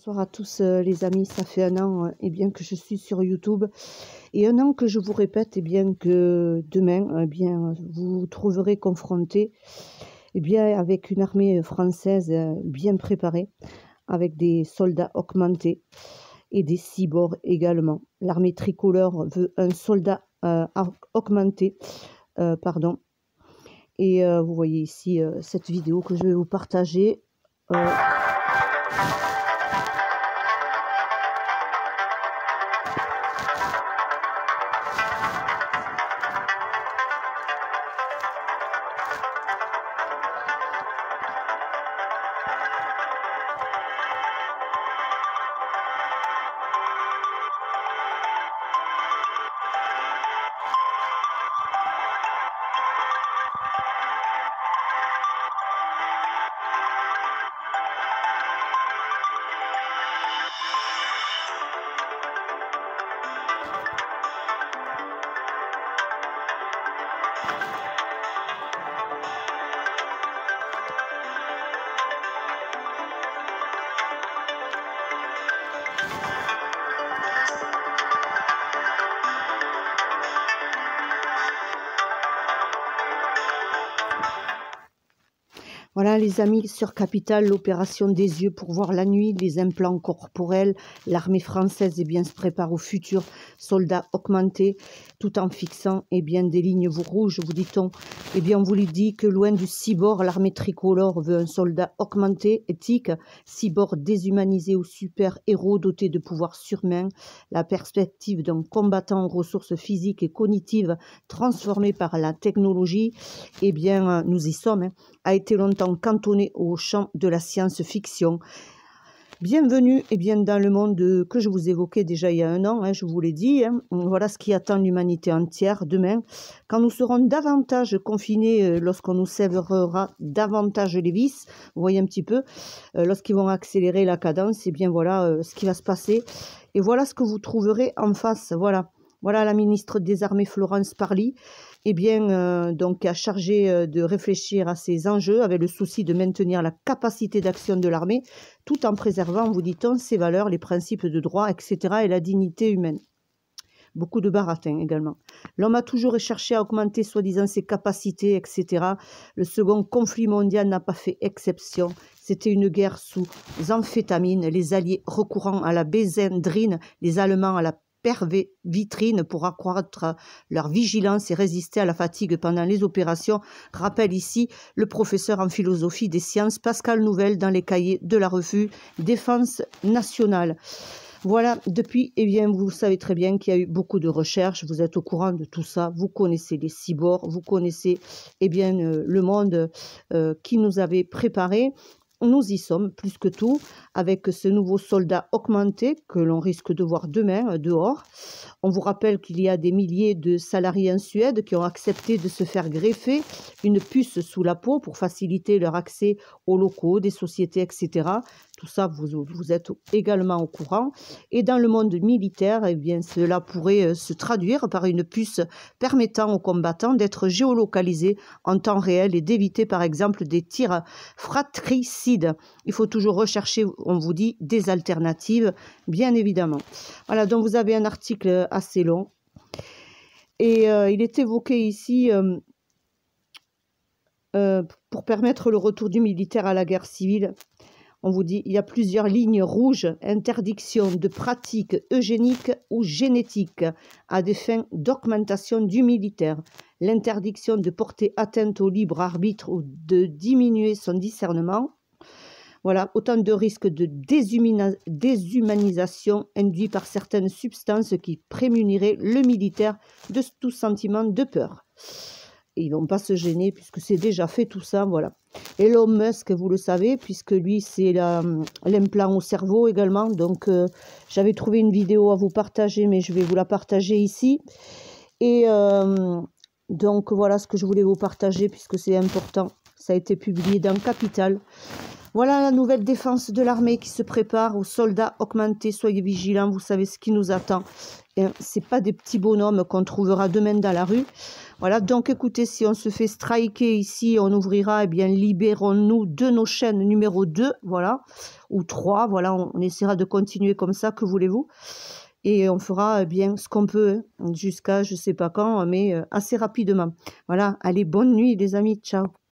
Bonsoir à tous les amis, ça fait un an bien, que je suis sur YouTube et un an que je vous répète bien, que demain bien, vous vous trouverez confronté bien, avec une armée française bien préparée, avec des soldats augmentés et des cyborgs également. L'armée tricolore veut un soldat augmenté, pardon. Et vous voyez ici cette vidéo que je vais vous partager. Voilà les amis, sur Capitale, l'opération des yeux pour voir la nuit, les implants corporels. L'armée française se prépare aux futurs soldats augmentés, tout en fixant bien, des lignes rouges, vous dit-on. On vous le dit que loin du cyborg, l'armée tricolore veut un soldat augmenté, éthique, cyborg déshumanisé ou super-héros doté de pouvoirs surhumains. La perspective d'un combattant aux ressources physiques et cognitives transformé par la technologie, nous y sommes, a été longtemps cantonné au champ de la science-fiction. Bienvenue dans le monde que je vous évoquais déjà il y a un an, je vous l'ai dit. Voilà ce qui attend l'humanité entière demain, quand nous serons davantage confinés, lorsqu'on nous sèvrera davantage les vis. Vous voyez un petit peu, lorsqu'ils vont accélérer la cadence, voilà ce qui va se passer. Et voilà ce que vous trouverez en face. Voilà la ministre des Armées, Florence Parly, donc a chargé de réfléchir à ces enjeux avec le souci de maintenir la capacité d'action de l'armée, tout en préservant, vous dit-on, ses valeurs, les principes de droit, etc. et la dignité humaine. Beaucoup de baratin également. L'homme a toujours cherché à augmenter soi-disant ses capacités, etc. Le second conflit mondial n'a pas fait exception. C'était une guerre sous amphétamine, les Alliés recourant à la bézendrine, les Allemands à la vitrine pour accroître leur vigilance et résister à la fatigue pendant les opérations, rappelle ici le professeur en philosophie des sciences Pascal Nouvel dans les cahiers de la revue Défense nationale. Voilà, depuis, vous savez très bien qu'il y a eu beaucoup de recherches, vous êtes au courant de tout ça, vous connaissez les cyborgs, vous connaissez le monde qui nous avait préparé. Nous y sommes plus que tout avec ce nouveau soldat augmenté que l'on risque de voir demain dehors. On vous rappelle qu'il y a des milliers de salariés en Suède qui ont accepté de se faire greffer une puce sous la peau pour faciliter leur accès aux locaux, des sociétés, etc. Tout ça, vous êtes également au courant. Et dans le monde militaire, cela pourrait se traduire par une puce permettant aux combattants d'être géolocalisés en temps réel et d'éviter par exemple des tirs fratricides. Il faut toujours rechercher, on vous dit, des alternatives, bien évidemment. Voilà, donc vous avez un article assez long. Et il est évoqué ici, pour permettre le retour du militaire à la guerre civile, on vous dit, il y a plusieurs lignes rouges, interdiction de pratiques eugéniques ou génétiques à des fins d'augmentation du militaire, l'interdiction de porter atteinte au libre arbitre ou de diminuer son discernement. Voilà, autant de risques de déshumanisation induits par certaines substances qui prémuniraient le militaire de tout sentiment de peur. Et ils ne vont pas se gêner puisque c'est déjà fait tout ça, voilà. Elon Musk, vous le savez, puisque lui, c'est l'implant au cerveau également. Donc, j'avais trouvé une vidéo à vous partager, mais je vais vous la partager ici. Et donc, voilà ce que je voulais vous partager puisque c'est important. Ça a été publié dans Capital. Voilà la nouvelle défense de l'armée qui se prépare aux soldats augmentés. Soyez vigilants, vous savez ce qui nous attend. Ce n'est pas des petits bonhommes qu'on trouvera demain dans la rue. Voilà, donc écoutez, si on se fait striker ici, on ouvrira, eh bien, libérons-nous de nos chaînes numéro 2, voilà, ou 3, voilà, on essaiera de continuer comme ça, que voulez-vous. Et on fera bien ce qu'on peut, jusqu'à je ne sais pas quand, mais assez rapidement. Voilà, allez, bonne nuit les amis, ciao.